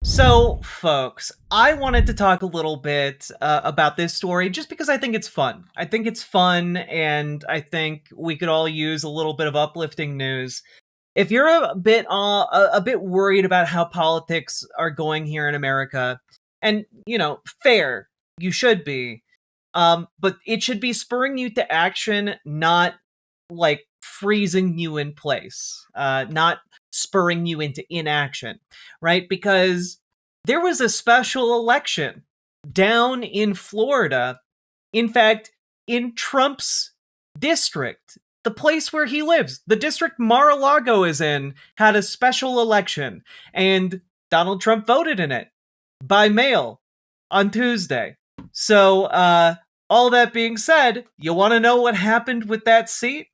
So, folks, I wanted to talk a little bit about this story just because I think it's fun. I think it's fun, and I think we could all use a little bit of uplifting news. If you're a bit worried about how politics are going here in America, and fair, you should be. But it should be spurring you to action, not like freezing you in place, not spurring you into inaction, right? Because there was a special election down in Florida, in fact, in Trump's district, the place where he lives, the district Mar-a-Lago is in, had a special election, and Donald Trump voted in it by mail on Tuesday. So, all that being said, you want to know what happened with that seat?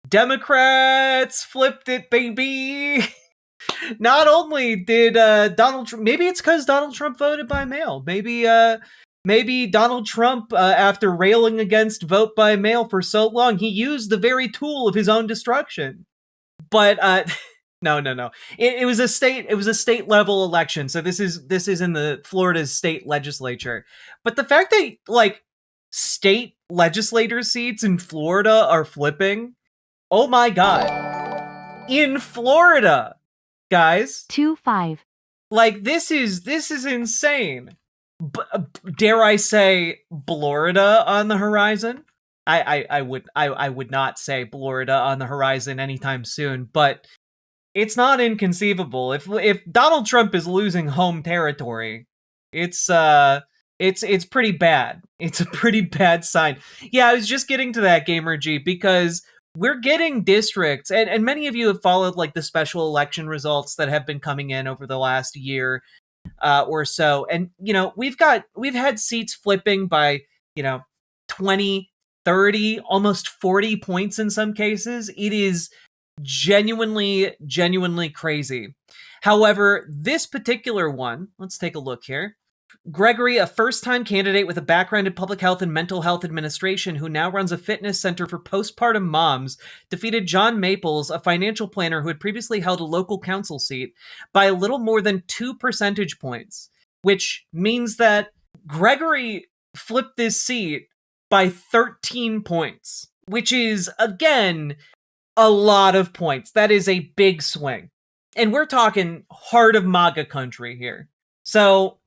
Democrats flipped it, baby. Not only did Donald Trump, maybe it's because Donald Trump voted by mail. Maybe Donald Trump, after railing against vote by mail for so long, he used the very tool of his own destruction. But no. It was a state level election. So this is in the Florida's state legislature. But the fact that state legislator seats in Florida are flipping, oh my god. In Florida, guys. 2-5. This is insane. Dare I say Florida on the horizon? I would not say Florida on the horizon anytime soon, but it's not inconceivable. If Donald Trump is losing home territory, it's pretty bad. It's a pretty bad sign. Yeah, I was just getting to that, Gamer G, because we're getting districts, and many of you have followed the special election results that have been coming in over the last year or so, and we've had seats flipping by 20, 30, almost 40 points in some cases. It is genuinely crazy. However, this particular one, let's take a look here. Gregory, a first-time candidate with a background in public health and mental health administration who now runs a fitness center for postpartum moms, defeated John Maples, a financial planner who had previously held a local council seat, by a little more than 2 percentage points, which means that Gregory flipped this seat by 13 points, which is, again, a lot of points. That is a big swing. And we're talking heart of MAGA country here. So,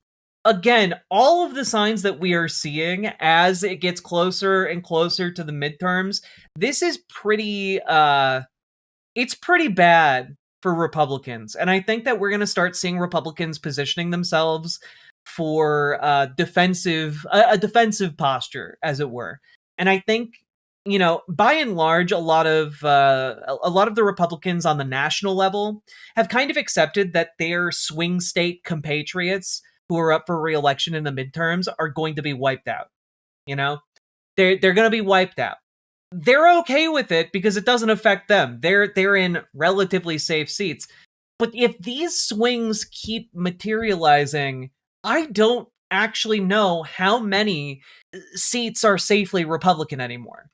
again, all of the signs that we are seeing as it gets closer and closer to the midterms, this is it's pretty bad for Republicans. And I think that we're going to start seeing Republicans positioning themselves for a defensive posture, as it were. And I think, by and large, a lot of the Republicans on the national level have kind of accepted that their swing state compatriots who are up for re-election in the midterms are going to be wiped out. They're going to be wiped out. They're okay with it because it doesn't affect them. They're in relatively safe seats. But if these swings keep materializing, I don't actually know how many seats are safely Republican anymore.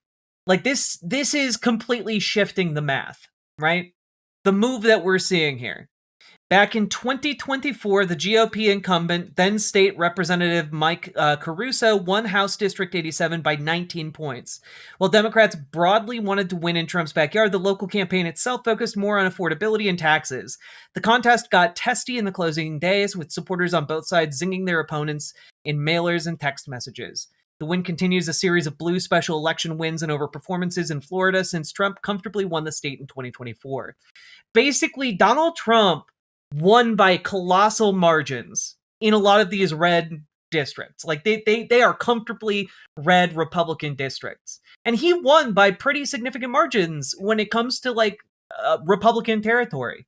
This is completely shifting the math, right? The move that we're seeing here. Back in 2024, the GOP incumbent, then state representative Mike Caruso, won House District 87 by 19 points. While Democrats broadly wanted to win in Trump's backyard, the local campaign itself focused more on affordability and taxes. The contest got testy in the closing days, with supporters on both sides zinging their opponents in mailers and text messages. The win continues a series of blue special election wins and overperformances in Florida since Trump comfortably won the state in 2024. Basically, Donald Trump won by colossal margins in a lot of these red districts. They are comfortably red Republican districts. And he won by pretty significant margins when it comes to Republican territory.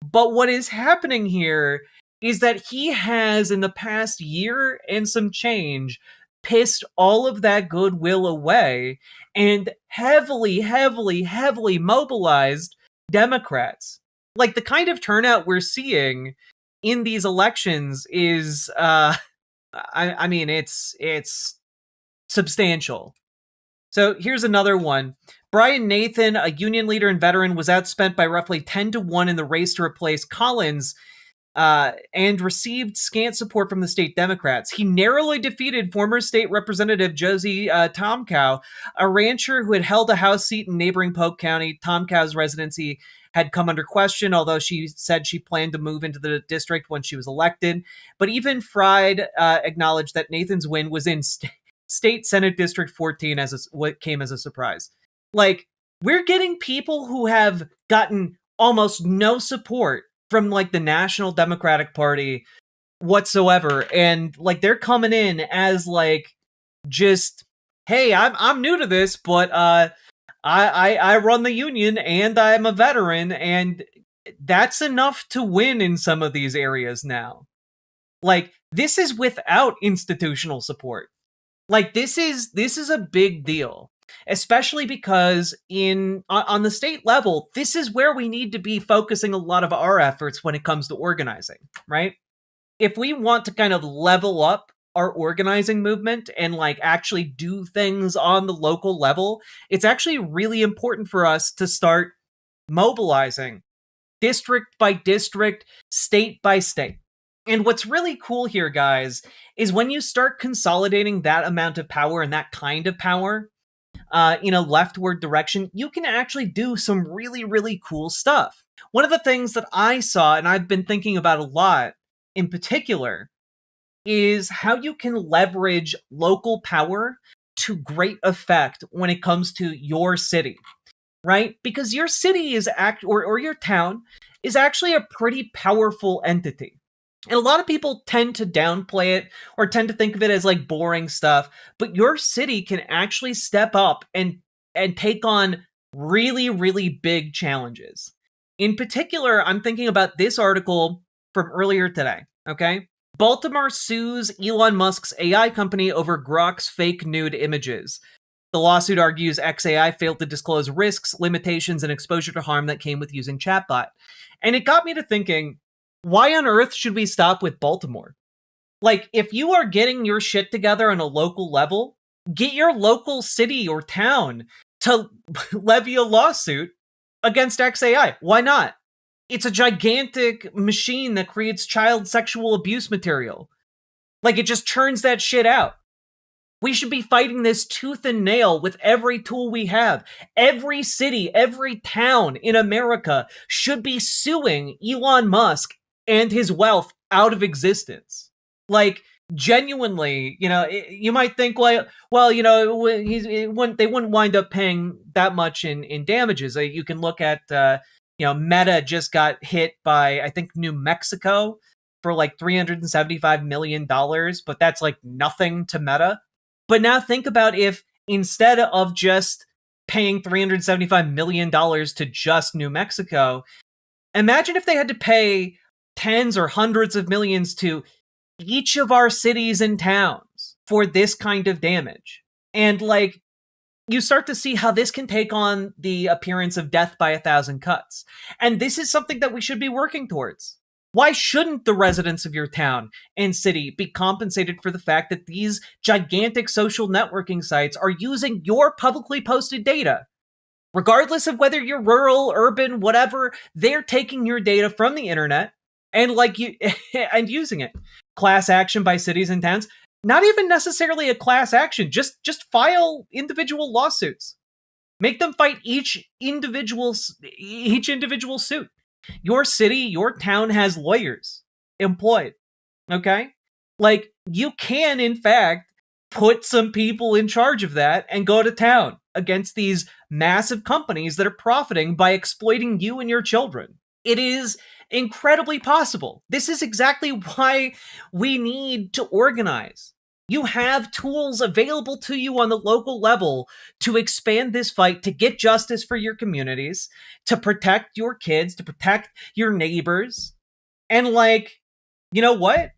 But what is happening here is that he has, in the past year and some change, pissed all of that goodwill away and heavily mobilized Democrats. The kind of turnout we're seeing in these elections is, it's substantial. So here's another one. Brian Nathan, a union leader and veteran, was outspent by roughly 10-1 in the race to replace Collins and received scant support from the state Democrats. He narrowly defeated former state representative Josie Tomkow, a rancher who had held a House seat in neighboring Polk County. Tomkow's residency had come under question, although she said she planned to move into the district when she was elected. But even Fried acknowledged that Nathan's win was in State Senate District 14 as what came as a surprise. Like, we're getting people who have gotten almost no support from like the National Democratic Party whatsoever, and like they're coming in as like just, hey, I'm new to this, but I run the union and I'm a veteran, and that's enough to win in some of these areas now. Like, this is without institutional support. Like, this is a big deal, especially because on the state level, this is where we need to be focusing a lot of our efforts when it comes to organizing, right? If we want to kind of level up our organizing movement and like actually do things on the local level, it's actually really important for us to start mobilizing district by district, state by state. And what's really cool here, guys, is when you start consolidating that amount of power and that kind of power in a leftward direction, you can actually do some really, really cool stuff. One of the things that I saw, and I've been thinking about a lot in particular, is how you can leverage local power to great effect when it comes to your city, right? Because your city is or your town is actually a pretty powerful entity. And a lot of people tend to downplay it or tend to think of it as like boring stuff, but your city can actually step up and take on really, really big challenges. In particular, I'm thinking about this article from earlier today, okay? Baltimore sues Elon Musk's AI company over Grok's fake nude images. The lawsuit argues XAI failed to disclose risks, limitations, and exposure to harm that came with using chatbot. And it got me to thinking, why on earth should we stop with Baltimore? Like, if you are getting your shit together on a local level, get your local city or town to levy a lawsuit against XAI. Why not? It's a gigantic machine that creates child sexual abuse material. Like, it just churns that shit out. We should be fighting this tooth and nail with every tool we have. Every city, every town in America should be suing Elon Musk and his wealth out of existence. Like, genuinely, you know, you might think, well, you know, they wouldn't wind up paying that much in damages. You can look at, you know, Meta just got hit by, I think, New Mexico for like $375 million, but that's like nothing to Meta. But now think about if instead of just paying $375 million to just New Mexico, imagine if they had to pay tens or hundreds of millions to each of our cities and towns for this kind of damage. And like, you start to see how this can take on the appearance of death by 1,000 cuts. And this is something that we should be working towards. Why shouldn't the residents of your town and city be compensated for the fact that these gigantic social networking sites are using your publicly posted data? Regardless of whether you're rural, urban, whatever, they're taking your data from the internet and like you and using it. Class action by cities and towns. Not even necessarily a class action. Just file individual lawsuits. Make them fight each individual suit. Your city, your town has lawyers employed. Okay? Like, you can, in fact, put some people in charge of that and go to town against these massive companies that are profiting by exploiting you and your children. It is incredibly possible. This is exactly why we need to organize. You have tools available to you on the local level to expand this fight, to get justice for your communities, to protect your kids, to protect your neighbors. And like, you know what?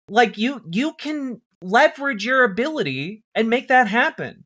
Like, you can leverage your ability and make that happen.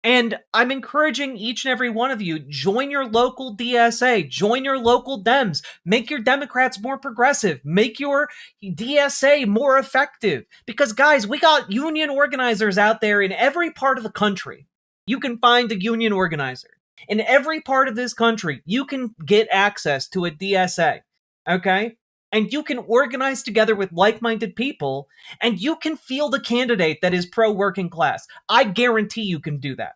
And I'm encouraging each and every one of you, join your local DSA, join your local Dems, make your Democrats more progressive, make your DSA more effective. Because guys, we got union organizers out there in every part of the country. You can find a union organizer. In every part of this country, you can get access to a DSA, okay? and you can organize together with like-minded people, and you can field a candidate that is pro-working class. I guarantee you can do that.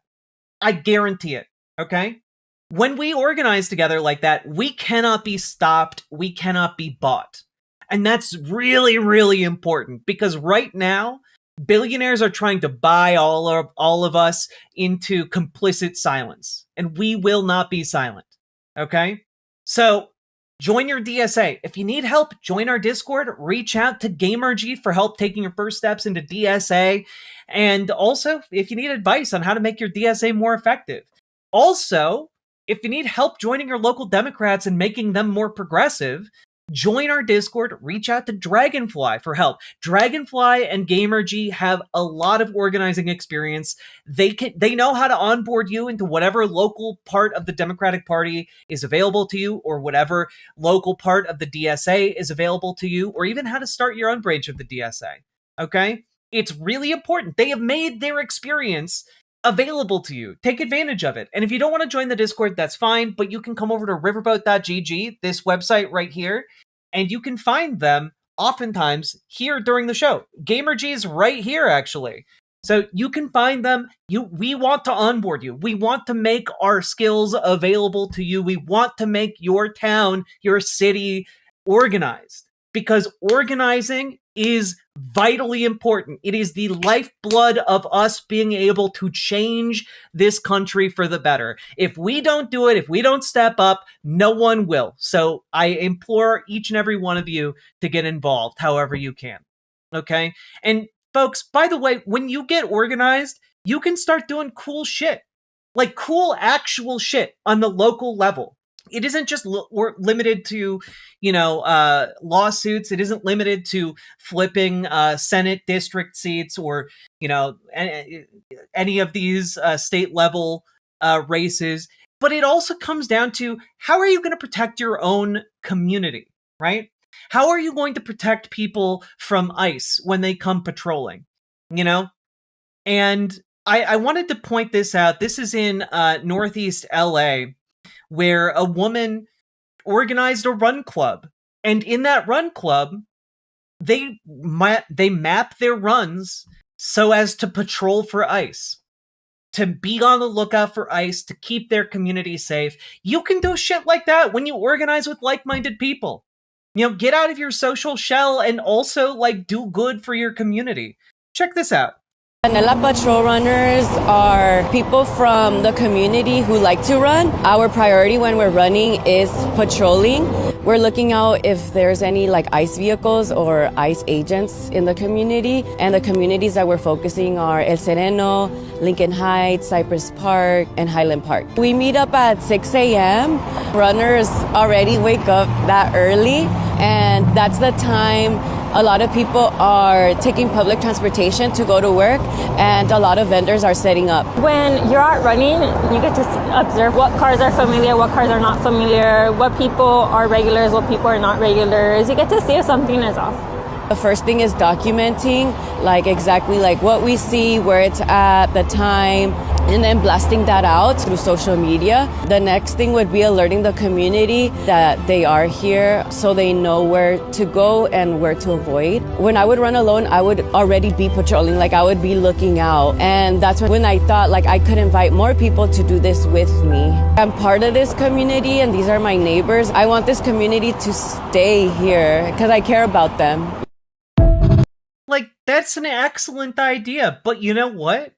I guarantee it, okay? When we organize together like that, we cannot be stopped, we cannot be bought. And that's really, really important, because right now, billionaires are trying to buy all of us into complicit silence, and we will not be silent, okay? So, join your DSA. If you need help, join our Discord. Reach out to GamerG for help taking your first steps into DSA. And also, if you need advice on how to make your DSA more effective. Also, if you need help joining your local Democrats and making them more progressive, join our Discord. Reach out to Dragonfly for help. Dragonfly and GamerG have a lot of organizing experience. They know how to onboard you into whatever local part of the Democratic Party is available to you, or whatever local part of the DSA is available to you, or even how to start your own branch of the DSA. Okay? It's really important. They have made their experience available to you. Take advantage of it. And if you don't want to join the Discord, that's fine, but you can come over to riverboat.gg, this website right here, and you can find them oftentimes here during the show. GamerG is right here, actually. So you can find them. We want to onboard you. We want to make our skills available to you. We want to make your town, your city organized, because organizing is vitally important. It is the lifeblood of us being able to change this country for the better. If we don't do it, if we don't step up, no one will. So I implore each and every one of you to get involved however you can. Okay? And folks, by the way, when you get organized, you can start doing cool shit. Like cool actual shit on the local level. It isn't just limited to, lawsuits. It isn't limited to flipping Senate district seats, or, any of these state level races. But it also comes down to, how are you going to protect your own community, right? How are you going to protect people from ICE when they come patrolling, And I wanted to point this out. This is in Northeast LA, where a woman organized a run club. And in that run club, they map their runs so as to patrol for ICE, to be on the lookout for ICE, to keep their community safe. You can do shit like that when you organize with like-minded people. Get out of your social shell and also, do good for your community. Check this out. Manila Patrol Runners are people from the community who like to run. Our priority when we're running is patrolling. We're looking out if there's any ICE vehicles or ICE agents in the community. And the communities that we're focusing are El Sereno, Lincoln Heights, Cypress Park, and Highland Park. We meet up at 6 a.m. Runners already wake up that early, and that's the time a lot of people are taking public transportation to go to work, and a lot of vendors are setting up. When you're out running, you get to observe what cars are familiar, what cars are not familiar, what people are regulars, what people are not regulars. You get to see if something is off. The first thing is documenting exactly what we see, where it's at, the time, and then blasting that out through social media. The next thing would be alerting the community that they are here so they know where to go and where to avoid. When I would run alone, I would already be patrolling, I would be looking out. And that's when I thought I could invite more people to do this with me. I'm part of this community and these are my neighbors. I want this community to stay here because I care about them. That's an excellent idea, but you know what?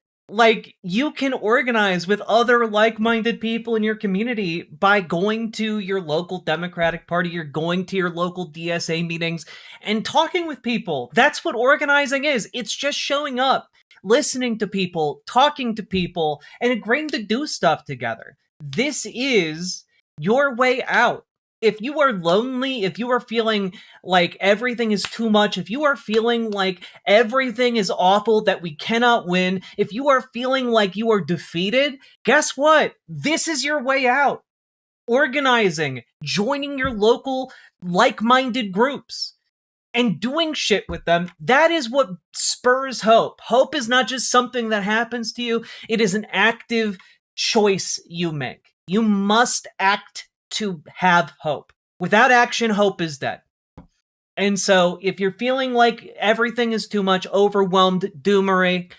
You can organize with other like-minded people in your community by going to your local Democratic Party, or going to your local DSA meetings and talking with people. That's what organizing is. It's just showing up, listening to people, talking to people, and agreeing to do stuff together. This is your way out. If you are lonely, if you are feeling like everything is too much, if you are feeling like everything is awful, that we cannot win, if you are feeling like you are defeated, guess what? This is your way out. Organizing, joining your local like-minded groups, and doing shit with them, that is what spurs hope. Hope is not just something that happens to you, it is an active choice you make. You must act to have hope. Without action, hope is dead. And so if you're feeling like everything is too much, overwhelmed, doomery,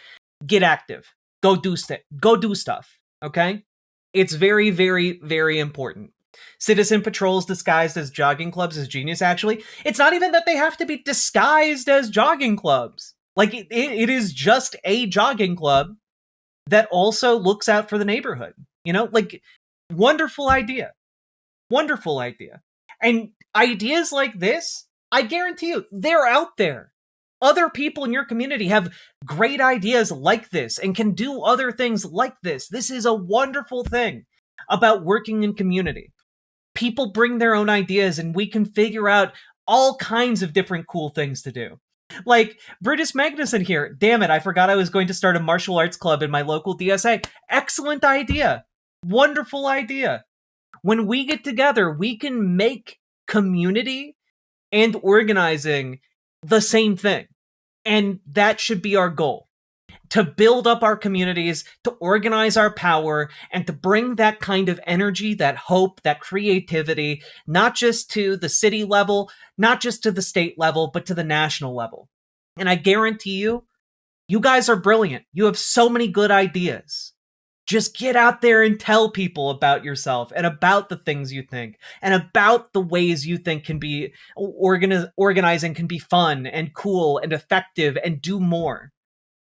get active. Go do stuff, okay? It's very, very, very important. Citizen patrols disguised as jogging clubs is genius, actually. It's not even that they have to be disguised as jogging clubs. Like, it is just a jogging club that also looks out for the neighborhood. You know, like, wonderful idea. Wonderful idea. And ideas like this, I guarantee you, they're out there. Other people in your community have great ideas like this and can do other things like this. This is a wonderful thing about working in community. People bring their own ideas and we can figure out all kinds of different cool things to do. Like Brutus Magnuson here. Damn it, I forgot I was going to start a martial arts club in my local DSA. Excellent idea. Wonderful idea. When we get together, we can make community and organizing the same thing. And that should be our goal. To build up our communities, to organize our power, and to bring that kind of energy, that hope, that creativity, not just to the city level, not just to the state level, but to the national level. And I guarantee you, you guys are brilliant. You have so many good ideas. Just get out there and tell people about yourself and about the things you think and about the ways you think can be organizing can be fun and cool and effective and do more.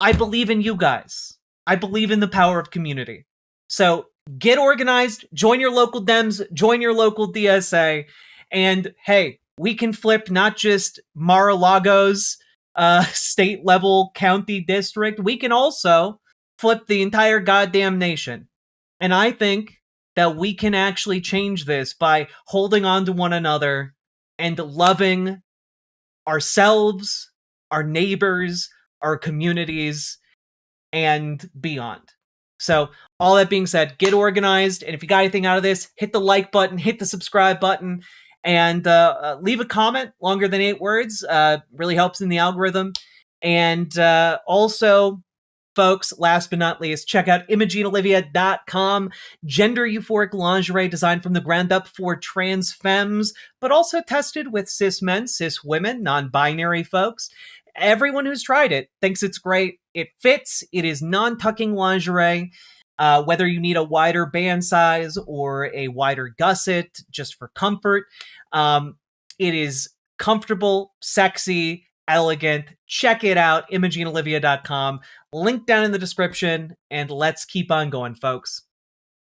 I believe in you guys. I believe in the power of community. So get organized, join your local Dems, join your local DSA, and hey, we can flip not just Mar-a-Lago's state level county district, we can also flip the entire goddamn nation. And I think that we can actually change this by holding on to one another and loving ourselves, our neighbors, our communities, and beyond. So all that being said, get organized. And if you got anything out of this, hit the like button, hit the subscribe button, and leave a comment longer than 8 words. Really helps in the algorithm. And also, folks, last but not least, check out ImogeneOlivia.com. Gender euphoric lingerie designed from the ground up for trans femmes, but also tested with cis men, cis women, non-binary folks. Everyone who's tried it thinks it's great. It fits. It is non-tucking lingerie. Whether you need a wider band size or a wider gusset just for comfort, it is comfortable, sexy, elegant. Check it out, ImogeneOlivia.com. Link down in the description, and let's keep on going, folks.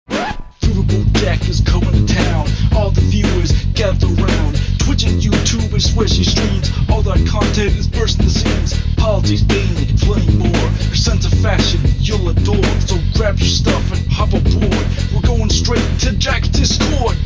Riverboat Jack is coming to town. All the viewers gather around. Twitch and YouTube and switchy streams. All that content is bursting the scenes. Politics, being plenty more. Your sense of fashion you'll adore. So grab your stuff and hop aboard. We're going straight to Jack's Discord.